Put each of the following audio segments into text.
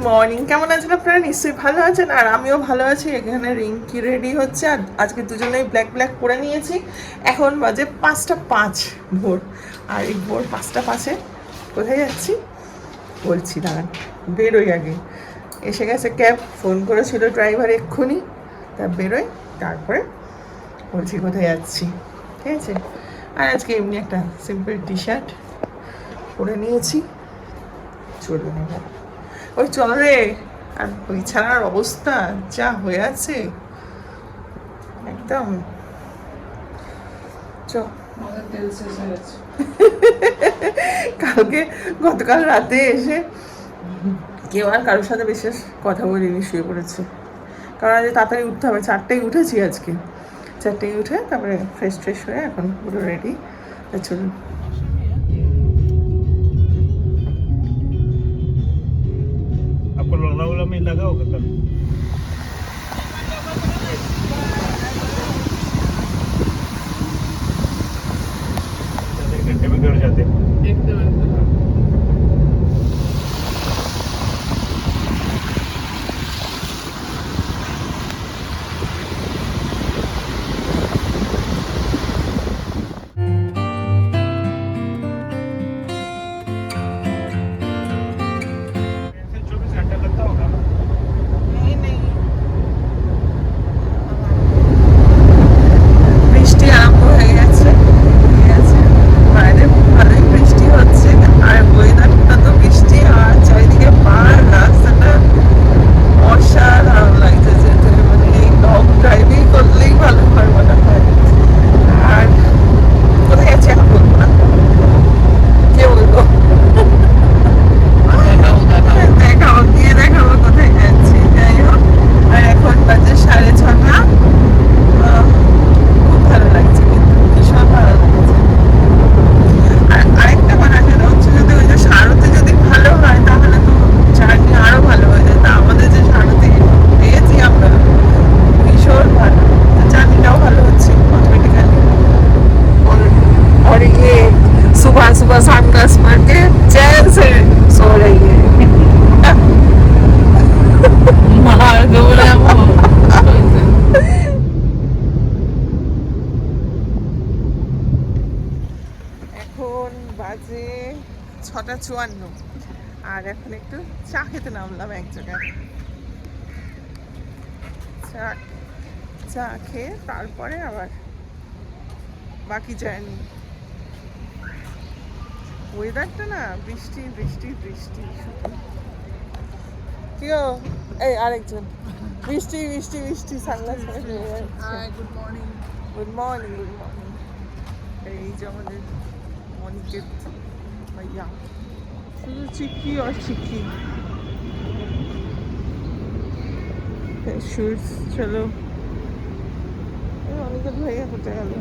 Morning, কেমন আছেন আপনারা? নিশ্চয়ই ভালো আছেন, আর আমিও ভালো আছি। এখানে রিঙ্কি রেডি হচ্ছে, আর আজকে দুজনেই ব্ল্যাক ব্ল্যাক করে নিয়েছি। এখন বাজে 5:05 ভোর, আর এই ভোর 5:05 কোথায় যাচ্ছি বলছি, দাঁড়ান বেরোই আগে। এসে গেছে ক্যাব, ফোন করেছিল ড্রাইভার এক্ষুনি, তা বেরোই, তারপরে বলছি কোথায় যাচ্ছি, ঠিক আছে। আর আজকে এমনি একটা সিম্পল টি শার্ট পরে নিয়েছি, চলবে না ওই চল রে। আর বিছানার অবস্থা যা হয়ে আছে একদম, চ। কালকে গতকাল রাতে এসে কেউ আর কারোর সাথে বিশেষ কথা বলিনি, শুয়ে পড়েছে। কারণ আজ তাড়াতাড়ি উঠতে হবে, 4টায় উঠেছি আজকে। 4টায় উঠে তারপরে ফ্রেশ ট্রেশ হয়ে এখন পুরো রেডি। চলুন। आपको लोनावाला में लगा होगा कल। घंटे में घर जाते हैं। বাজে 6:54, আর এখন একটু চা খেতে নামলাম এক জায়গায়। চা খেয়ে তারপরে আবার বাকি জার্নি। ওয়েদারটা না বৃষ্টি বৃষ্টি বৃষ্টি শুধু। কি গো, এই আরেকজন বৃষ্টি বৃষ্টি বৃষ্টি সানগ্লাস পরে। Good morning good morning good morning. এই যে আমাদের অনিকেত ভাইয়া, শুধু চিকি আর চিকি। শুজ, চলো। অনিকেত ভাইয়া কোথায় গেল?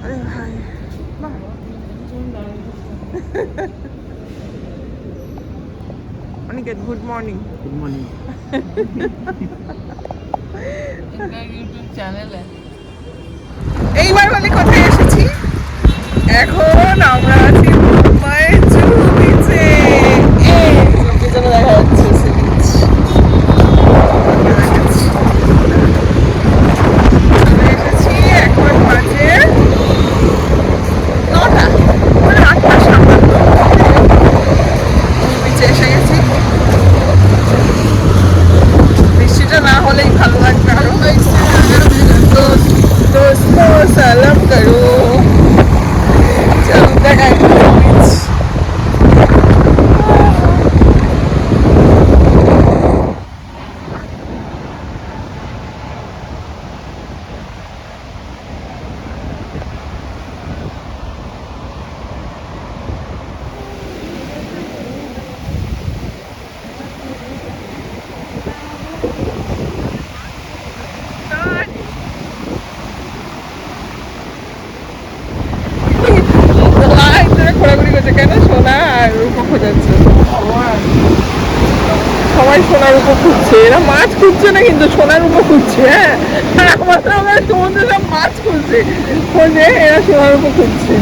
আরে ভাই, বাহ। Aniket, good morning. Good morning. YouTube চ্যানেলে এইবার বলে কোথায় এসেছি? এখন আমরা আছি মুম্বাইয়ের জুহু বিচে। পিছনে দেখা যাচ্ছে সে বিচ। চলে এসেছি, এখন বাজে 9টা, মানে 8:57 বিচে এসে গেছি। বৃষ্টিটা না হলেই ভালো লাগবে আরো। दोस्तों सलाम करो, चलो দেখা बीच। ঘোরাঘুরি করছে কেন? সোনা আর রূপো খোঁজাচ্ছে সবাই, সোনার উপর খুঁজছে। এরা মাছ খুঁজছে না, কিন্তু সোনার উপর খুঁজছে। হ্যাঁ, আর আমরা সমুদ্রে সব মাছ খুঁজছে, খোঁজে এরা সোনার উপর খুঁজছে।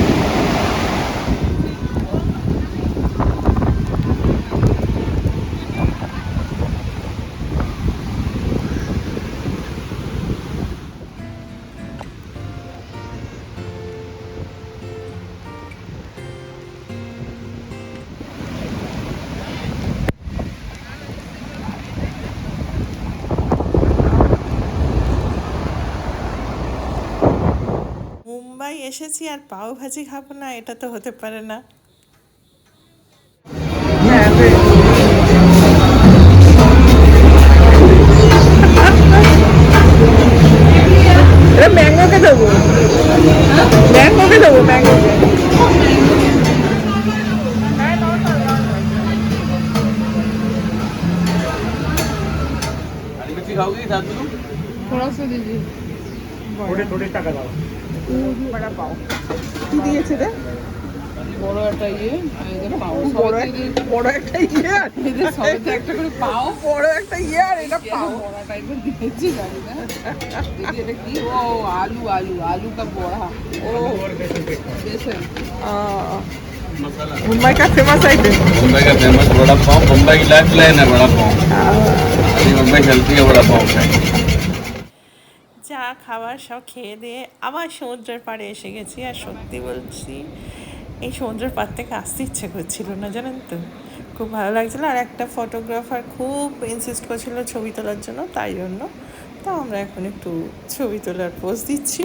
সবাই এসেছি আর পাও ভাজি খাবো না, এটা তো হতে পারে না। এটা ম্যাঙ্গোকে দেবো, ম্যাঙ্গোকে দেবো, ম্যাঙ্গোকে। थोड़ा सा दीजिए। কি দিয়েছে রে? বড় একটা ইয়ে আর এদের পাও বড় সবাই বড় একটা ইয়ে, এদের সবাই তো একটা করে পাও বড় একটা ইয়ে, আর এটা পাও। বড়া টাইপের দিয়েছি জানি না দিদি এটা কি ও আলু আলু আলু का বড়া ও बेसन मुंबई का फेमस आइटम। मुंबई का फेमस वड़ा पाव, मुंबई की लाइफ लाइन है वड़ा पाव। अभी मुंबई चलती है वड़ा पाव खाएंगे। যা খাবার সব খেয়ে দিয়ে আবার সমুদ্রের পাড়ে এসে গেছি। আর সত্যি বলছি, এই সমুদ্রের পাড় থেকে আসতে ইচ্ছে করছিল না, জানেন তো। খুব ভালো লাগছিলো। আর একটা ফটোগ্রাফার খুব ইনসিস্ট করছিল ছবি তোলার জন্য, তাই জন্য তো আমরা এখন একটু ছবি তোলার পোজ দিচ্ছি।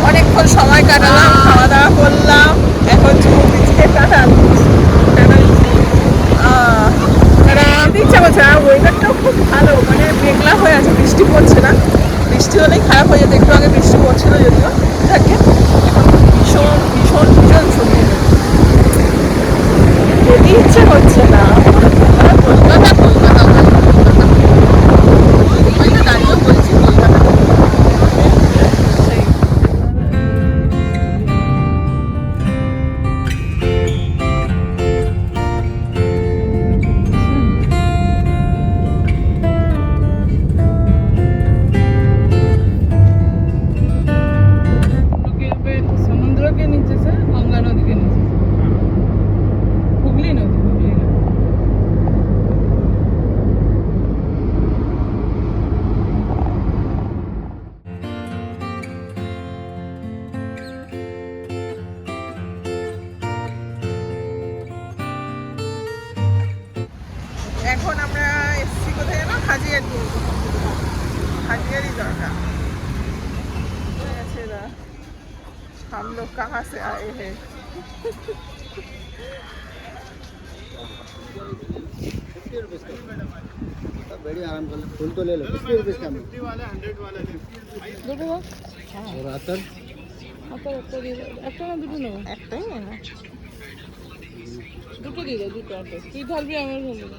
অনেকক্ষণ সময় কাটালাম, খাওয়া দাওয়া করলাম, এখন চুমু পিচকে কাটাচ্ছি। ইচ্ছা করছে না, ওয়েদারটাও খুব ভালো, মানে মেঘলা হয়ে আছে, বৃষ্টি পড়ছে না। বৃষ্টি হলেই খারাপ হয়ে যেত, একটু আগে বৃষ্টি পড়ছিল যদিও, থাকে এখন ভীষণ ভীষণ ভীষণ সুন্দর। যেতে ইচ্ছে হচ্ছে না। কলকাতা কলকাতা দাঁড়িয়েও বলছি কলকাতা। समुद्र के नीचे से गंगा नदी के नीचे से हुगली नदी এখন আমরা এসছি কোথায় যেন, হাজিয়ারি। हाजियारी दरगाह। ऐसे ना हम लोग कहाँ से आए हैं? बड़ी आराम कर लो, फूल तो ले लो। 50 रुपए का দুটো और अतर একটা দিয়ে দাও, একটা না দুটো নেবো, একটাই না, দুটো দিয়ে দাও, দুটো একটা তুই ঢালবি আমার ঢালবি না।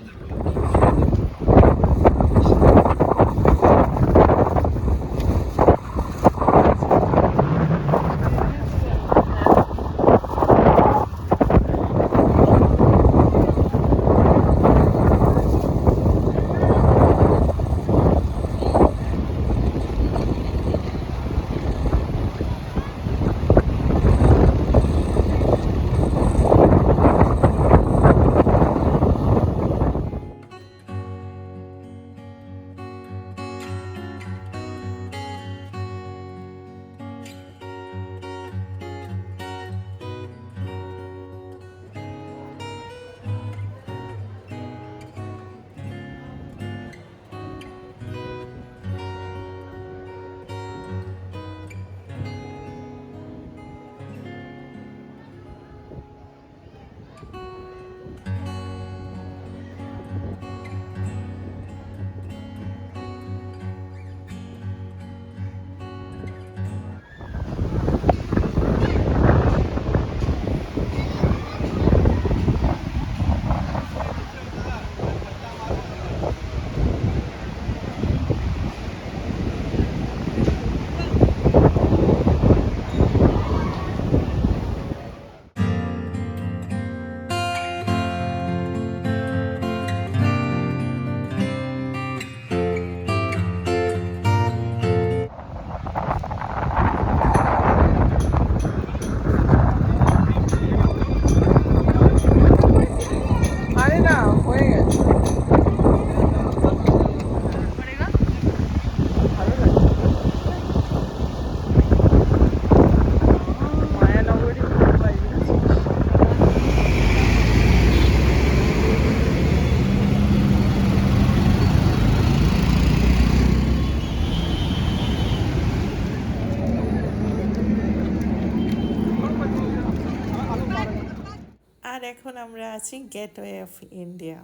এখন আমরা আছি গেটওয়ে অফ ইন্ডিয়া।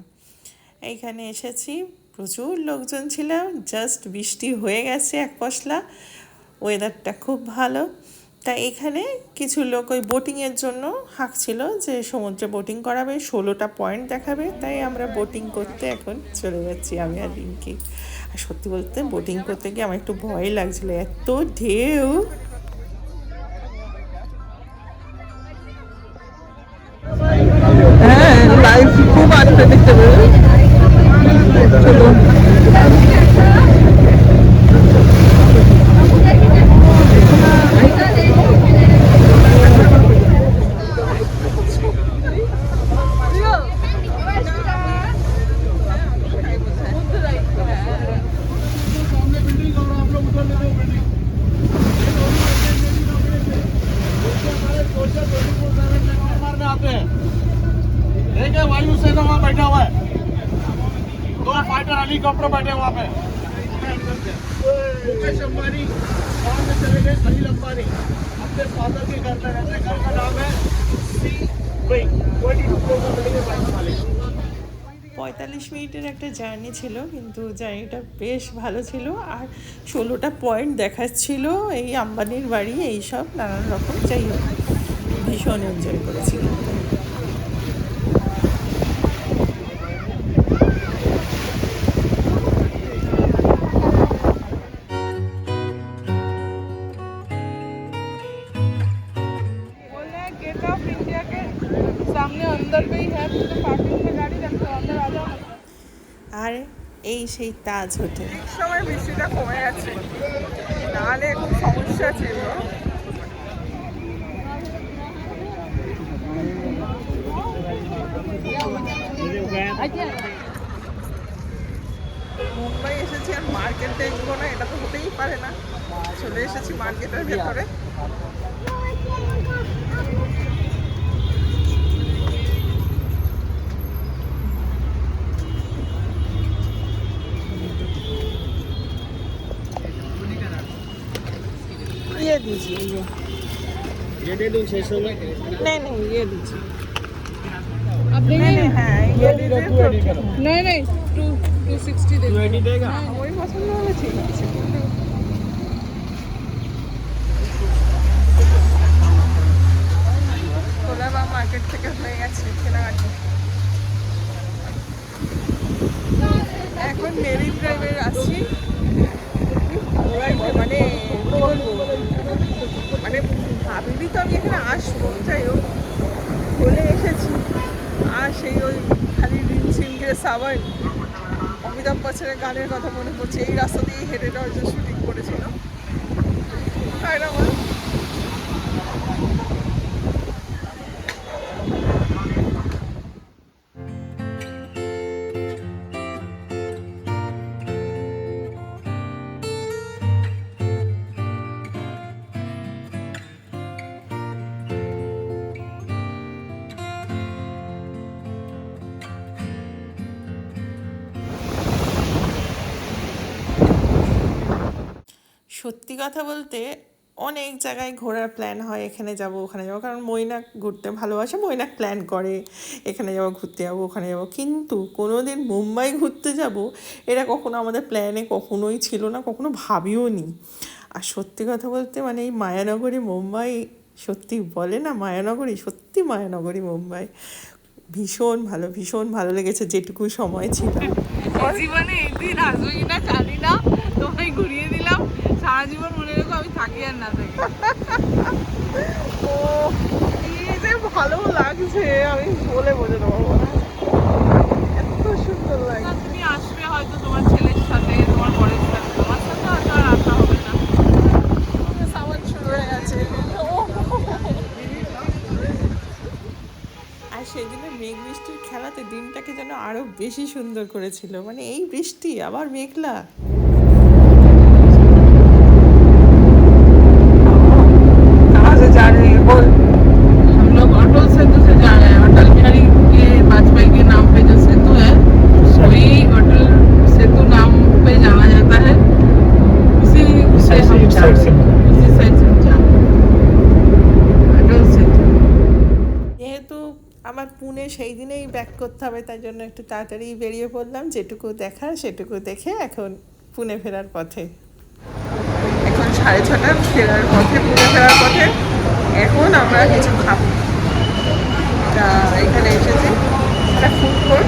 এইখানে এসেছি, প্রচুর লোকজন ছিল, জাস্ট বৃষ্টি হয়ে গেছে এক পশলা, ওয়েদারটা খুব ভালো। তা এখানে কিছু লোক ওই বোটিংয়ের জন্য হাঁকছিল যে সমুদ্রে বোটিং করাবে, 16টা পয়েন্ট দেখাবে, তাই আমরা বোটিং করতে এখন চলে যাচ্ছি আমি আর রিঙ্কি। আর সত্যি বলতে বোটিং করতে গিয়ে আমার একটু ভয় লাগছিল, এত ঢেউ। হ্যাঁ, লাইফ খুব আনপ্রেডিক্টেবল। वायुसेना वहाँ बैठा हुआ है, 2 फाइटर हेलीकॉप्टर बैठे वहाँ पे। मुकेश अंबानी वहाँ से चले गए, अनिल अंबानी अपने फादर के घर में रहते, घर का नाम है सी भाई 22 फ्लोर का बिल्डिंग है बाइक वाले। 45 মিনিটের একটা জার্নি ছিল, কিন্তু জার্নিটা বেশ ভালো ছিল। আর 16টা পয়েন্ট দেখাচ্ছিল, এই আম্বানির বাড়ি, এইসব নানান রকম, যাই হোক ভীষণ এনজয় করেছি। बोले गेट ऑफ इंडिया के सामने अंदर में ही है, तो पार्किंग में गाड़ी रखो, अंदर आ जाओ। আর এই সেই তাজ হোটেল। সময় বৃষ্টিটা কমে গেছে, নাহলে খুব সমস্যা ছিল। মুম্বাই এসেছি আর মার্কেট দেখবো না, এটা তো হতেই পারে না। চলে এসেছি মার্কেটের ভেতরে। ये दीजिए, ये दे दूँ 600 में। नहीं ये दीजिए। आपने नहीं हाँ ये दीजिए तो नहीं 260 दे दो। 280 देगा। वही पसंद होगा, ठीक আছে। কোলাবা মার্কেট থেকে হয়ে গেছে কেনাকাটি। এখন মেরিন ড্রাইভে আসছি। মানে কি বলবো, মানে ভাবিনি তো আমি এখানে আসবো, যাই হোক চলে এসেছি। আর সেই ওই খালি রিমঝিম গে সাবান, অমিতাভ বচ্চনের গানের কথা মনে পড়ছে। এই রাস্তা দিয়ে হেঁটে যাওয়ার যে শুটিং করেছিল, তাই না বল? সত্যি কথা বলতে অনেক জায়গায় ঘোরার প্ল্যান হয়, এখানে যাব ওখানে যাবো, কারণ মৈনাক ঘুরতে ভালোবাসে, মৈনাক প্ল্যান করে এখানে যাবো, ঘুরতে যাবো, ওখানে যাবো, কিন্তু কোনো দিন মুম্বাই ঘুরতে যাব এটা কখনো আমাদের প্ল্যানে কখনোই ছিল না, কখনো ভাবিও নি। আর সত্যি কথা বলতে মানে এই মায়ানগরী মুম্বাই, সত্যি বলে না মায়ানগরী, সত্যি মায়ানগরী মুম্বাই, ভীষণ ভালো লেগেছে যেটুকু সময় ছিল। জীবনে একদিন আসবে কিনা জানি না, তোমায় ঘুরিয়ে দিলাম, সারা জীবন মনে রেখো আমি থাকি আর না থাকি। ও কি যে ভালো লাগছে, আমি বলে বোঝাতে পারবো না, এত সুন্দর লাগছে। তুমি আসবে হয়তো তোমার ছেলের সাথে, তোমার বরের সাথে, তোমার সাথে হয়তো আর আসা হবে না। সামান শুরু হয়ে গেছে। আর সেদিনের মেঘ বৃষ্টির খেলাতে দিনটাকে যেন আরো বেশি সুন্দর করেছিল, মানে এই বৃষ্টি আবার মেঘলা। कहाँ से जा रहे हैं बोल? हम लोग अटल सेतु से जा रहे हैं। अटल बिहारी के वाजपेयी के नाम पे जो सेतु है, वही अटल सेतु नाम पे जाना जाता है। उसी से हम जा रहे हैं, उसी साइड से हम जा रहे हैं, अटल सेतु। যেহেতু আমার পুনে সেই দিনেই ব্যাক করতে হবে, তাই জন্য একটু তাড়াতাড়ি বেরিয়ে পড়লাম, যেটুকু দেখার সেটুকু দেখে এখন পুনে ফেরার পথে। এখন 6:30 ফেরার পথে, পুনে ফেরার পথে। এখন আমরা কিছু খাবো। তা এখানে এসেছি একটা ফুড কোর্ট।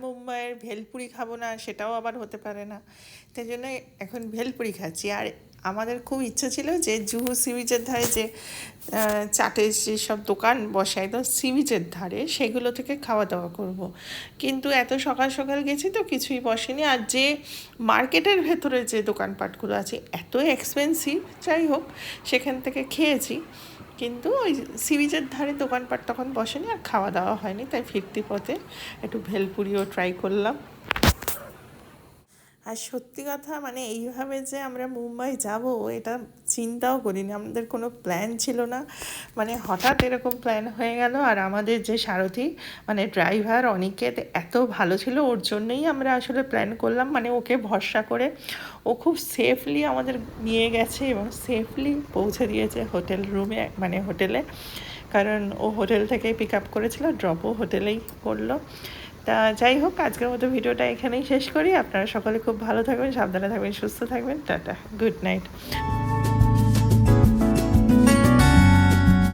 মুম্বাইয়ের ভেলপুরি খাবো না সেটাও আবার হতে পারে না, তাই জন্য এখন ভেলপুরি খাচ্ছি। আর আমাদের খুব ইচ্ছা ছিল যে জুহু সি বিচের ধারে যে চাটের যেসব দোকান বসায় তো সি বিচের ধারে, সেগুলো থেকে খাওয়া দাওয়া করব। কিন্তু এত সকাল সকাল গেছি তো কিছুই বসেনি। আর যে মার্কেটের ভেতরে যে দোকানপাটগুলো আছে এত এক্সপেন্সিভ, যাই হোক সেখান থেকে খেয়েছি, কিন্তু ওই সি বিচের ধারে দোকানপাট তখন বসেনি আর খাওয়া দাওয়া হয়নি। তাই ফিরতি পথে একটু ভেলপুরিও ট্রাই করলাম। আর সত্যি কথা মানে এইভাবে যে আমরা মুম্বাই যাব এটা চিন্তাও করিনি, আমাদের কোনো প্ল্যান ছিল না, মানে হঠাৎ এরকম প্ল্যান হয়ে গেল। আর আমাদের যে সারথি মানে ড্রাইভার অনিকেত এত ভালো ছিল, ওর জন্যই আমরা আসলে প্ল্যান করলাম, মানে ওকে ভরসা করে ও খুব সেফলি আমাদের নিয়ে গেছে এবং সেফলি পৌঁছে দিয়েছে হোটেল রুমে, মানে হোটেলে, কারণ ও হোটেল থেকেই পিক আপ করেছিল, ড্রপও হোটেলেই করলো। তা যাই হোক, আজকের মতো ভিডিওটা এখানেই শেষ করি। আপনারা সকলে খুব ভালো থাকবেন, সাবধানে থাকবেন, সুস্থ থাকবেন। Tata, good night.